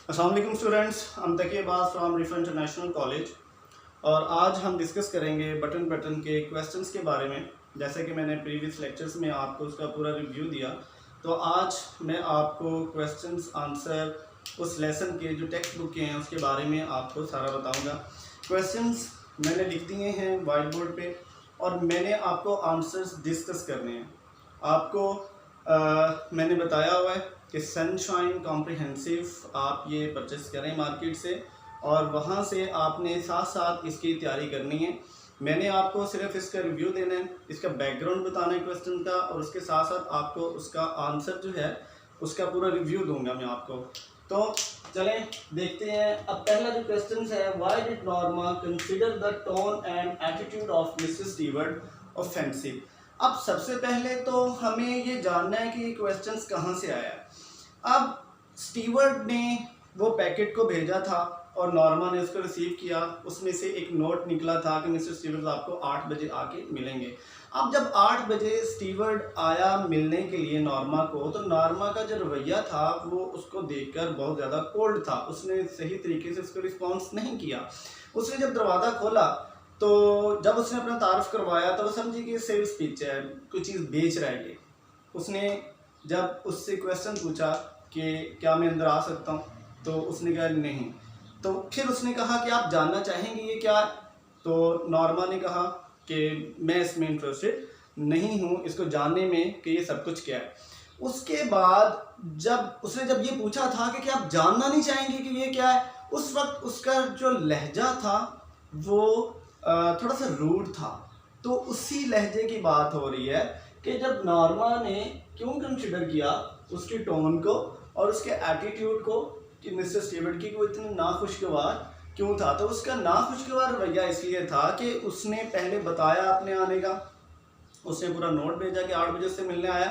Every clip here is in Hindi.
अस्सलाम वालेकुम स्टूडेंट्स, हम Taqi Abbas from Rifa international college. और आज हम डिस्कस करेंगे बटन के क्वेश्चंस के बारे में। जैसे कि मैंने प्रीवियस लेक्चर्स में आपको उसका पूरा रिव्यू दिया, तो आज मैं आपको क्वेश्चंस आंसर उस लेसन के जो टेक्स्ट बुक के हैं उसके बारे में आपको सारा बताऊंगा। क्वेश्चंस मैंने लिख दिए हैं वाइट बोर्ड पे और मैंने आपको आंसर्स डिस्कस करने हैं। आपको मैंने बताया हुआ है कि सनशाइन कॉम्प्रिहेंसिव आप ये परचेस करें मार्केट से, और वहाँ से आपने साथ साथ इसकी तैयारी करनी है। मैंने आपको सिर्फ इसका रिव्यू देना है, इसका बैकग्राउंड बताना है क्वेश्चन का, और उसके साथ साथ आपको उसका आंसर जो है उसका पूरा रिव्यू दूंगा मैं आपको। तो चलें देखते हैं। अब पहला जो क्वेश्चन है, why did Norma consider the tone and attitude of Mrs Stewart offensive. अब सबसे पहले तो हमें ये जानना है कि ये क्वेश्चंस कहाँ से आया है। अब स्टीवर्ट ने वो पैकेट को भेजा था और नॉर्मा ने उसको रिसीव किया। उसमें से एक नोट निकला था कि मिस्टर स्टीवर्ट आपको 8 बजे आके मिलेंगे। अब जब 8 बजे स्टीवर्ट आया मिलने के लिए नॉर्मा को, तो नॉर्मा का जो रवैया था वो उसको देखकर बहुत ज़्यादा कोल्ड था। उसने सही तरीके से उसको रिस्पॉन्स नहीं किया। उसने जब दरवाज़ा खोला तो जब उसने अपना तारुफ करवाया तो वो समझी कि सेल्स पिच है, कोई चीज़ बेच रहा है ये। उसने जब उससे क्वेश्चन पूछा कि क्या मैं अंदर आ सकता हूँ, तो उसने कहा नहीं। तो फिर उसने कहा कि आप जानना चाहेंगे ये क्या है। तो नॉर्मा ने कहा कि मैं इसमें इंटरेस्टेड नहीं हूँ, इसको जानने में कि ये सब कुछ क्या है। उसके बाद जब उसने ये पूछा था कि क्या आप जानना नहीं चाहेंगे कि ये क्या है, उस वक्त उसका जो लहजा था वो थोड़ा सा रूड था। तो उसी लहजे की बात हो रही है कि जब नॉर्मा ने क्यों कंसिडर किया उसकी टोन को और उसके एटीट्यूड को कि मिस्टर स्टीवर्ट की वो इतनी नाखुशगवार क्यों था। तो उसका नाखुशगवार रवैया इसलिए था कि उसने पहले बताया अपने आने का, उसने पूरा नोट भेजा कि 8 बजे से मिलने आया,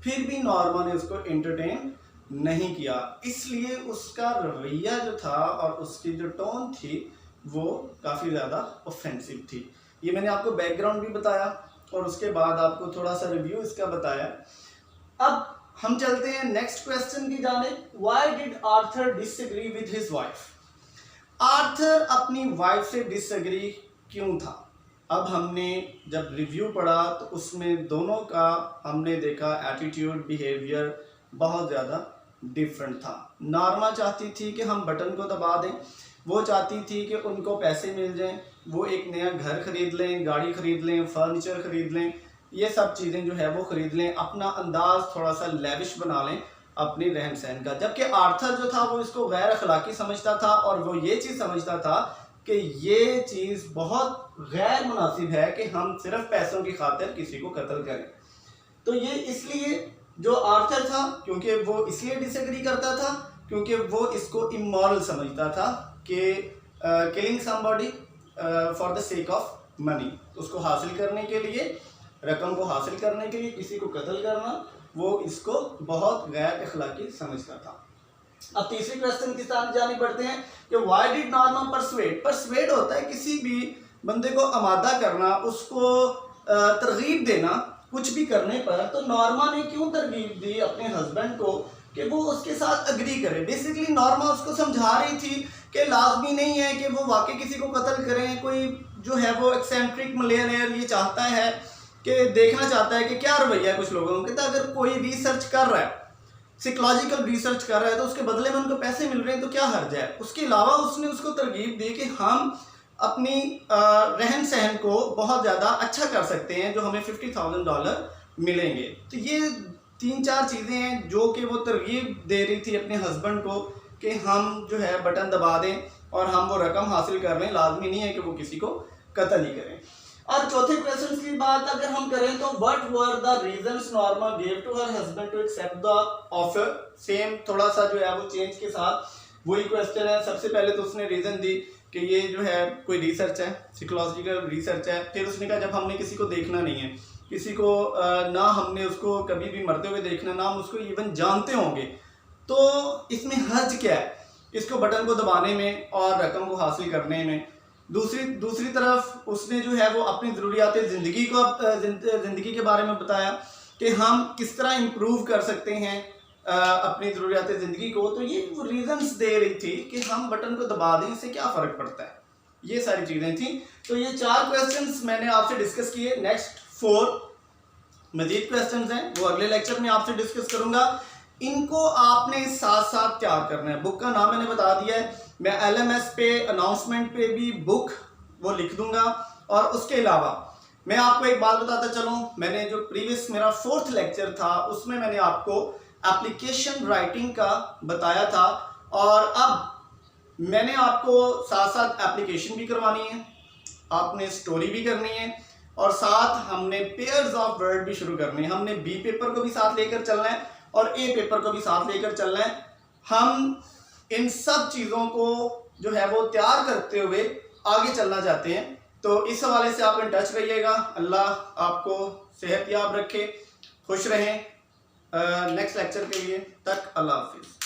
फिर भी नॉर्मा ने उसको एंटरटेन नहीं किया। इसलिए उसका रवैया जो था और उसकी जो टोन थी वो काफ़ी ज़्यादा ऑफेंसिव थी। ये मैंने आपको बैकग्राउंड भी बताया और उसके बाद आपको थोड़ा सा रिव्यू इसका बताया। अब हम चलते हैं नेक्स्ट क्वेश्चन की जानिब। Why did Arthur disagree with his wife. Arthur अपनी वाइफ से डिसएग्री क्यों था। अब हमने जब रिव्यू पढ़ा तो उसमें दोनों का हमने देखा एटीट्यूड बिहेवियर बहुत ज़्यादा डिफरेंट था। नॉर्मा चाहती थी कि हम बटन को दबा दें, वो चाहती थी कि उनको पैसे मिल जाएं, वो एक नया घर खरीद लें, गाड़ी खरीद लें, फर्नीचर खरीद लें, ये सब चीज़ें जो है वो खरीद लें, अपना अंदाज थोड़ा सा लेविश बना लें अपनी रहन सहन का। जबकि आर्थर जो था वो इसको गैर अखलाकी समझता था और वो ये चीज़ समझता था कि ये चीज़ बहुत गैर मुनासिब है कि हम सिर्फ पैसों की खातिर किसी को कत्ल करें। तो ये इसलिए जो आर्थर था, क्योंकि वो इसलिए डिसएग्री करता था क्योंकि वो इसको इमोरल समझता था कि killing somebody for the sake of money, उसको हासिल करने के लिए, रकम को हासिल करने के लिए किसी को कत्ल करना, वो इसको बहुत गैर अखलाकी समझता था। अब तीसरी क्वेश्चन की तरफ जाने बढ़ते हैं कि why did Norma persuade. Persuade होता है किसी भी बंदे को आमादा करना, उसको तरगीब देना कुछ भी करने पर। तो नॉर्मा ने क्यों तरगीब दी अपने हस्बैंड को कि वो उसके साथ अग्री करे। बेसिकली नॉर्मा उसको समझा रही थी कि लाजमी नहीं है कि वो वाकई किसी को कत्ल करें। कोई जो है वो एक्सेंट्रिक मिलियनेयर ये चाहता है कि देखना चाहता है कि क्या रवैया है कुछ लोगों के। तो अगर कोई रिसर्च कर रहा है, साइकोलॉजिकल रिसर्च कर रहा है, तो उसके बदले में उनको पैसे मिल रहे हैं, तो क्या हर्ज है। उसके अलावा उसने उसको तरगीब दी कि हम अपनी रहन सहन को बहुत ज़्यादा अच्छा कर सकते हैं जो हमें $50,000 मिलेंगे। तो ये 3-4 चीज़ें हैं जो कि वो तरगीब दे रही थी अपने हस्बैंड को कि हम जो है बटन दबा दें और हम वो रकम हासिल कर लें, लाजमी नहीं है कि वो किसी को कत्ल ही करें। और चौथे क्वेश्चन की बात अगर हम करें तो what were the reasons Norma give to her husband to accept the offer. Same थोड़ा सा जो है वो चेंज के साथ वही क्वेश्चन है। सबसे पहले तो उसने रीजन दी कि ये जो है कोई रिसर्च है, साइकोलॉजिकल रिसर्च है। फिर उसने कहा जब हमने किसी को देखना नहीं है, किसी को ना हमने उसको कभी भी मरते हुए देखना, ना हम उसको इवन जानते होंगे, तो इसमें हर्ज क्या है इसको बटन को दबाने में और रकम को हासिल करने में। दूसरी तरफ उसने जो है वो अपनी ज़रूरियात ज़िंदगी के बारे में बताया कि हम किस तरह इम्प्रूव कर सकते हैं अपनी ज़रूरियात ज़िंदगी को, तो ये वो रीजंस दे रही थी कि हम बटन को दबा दें, इससे क्या फ़र्क पड़ता है, ये सारी चीज़ें थी। तो ये 4 क्वेश्चंस मैंने आपसे डिस्कस किए। नेक्स्ट 4 मजीद क्वेश्चंस हैं, वो अगले लेक्चर में आपसे डिस्कस करूंगा। इनको आपने साथ साथ तैयार करना है। बुक का नाम मैंने बता दिया है, मैं LMS पे अनाउंसमेंट पे भी बुक वो लिख दूंगा। और उसके अलावा मैं आपको एक बात बताता चलूं, मैंने जो प्रीवियस मेरा 4th लेक्चर था उसमें मैंने आपको एप्लीकेशन राइटिंग का बताया था, और अब मैंने आपको साथ साथ एप्लीकेशन भी करवानी है, आपने स्टोरी भी करनी है, और साथ हमने पेयर्स ऑफ वर्ड भी शुरू करनी है। हमने बी पेपर को भी साथ लेकर चलना है और ए पेपर को भी साथ लेकर चलना है। हम इन सब चीज़ों को जो है वो तैयार करते हुए आगे चलना चाहते हैं। तो इस हवाले से आप इन टच रहिएगा। अल्लाह आपको सेहतयाब रखे, खुश रहें। नेक्स्ट लेक्चर के लिए तक अल्लाह हाफिज़।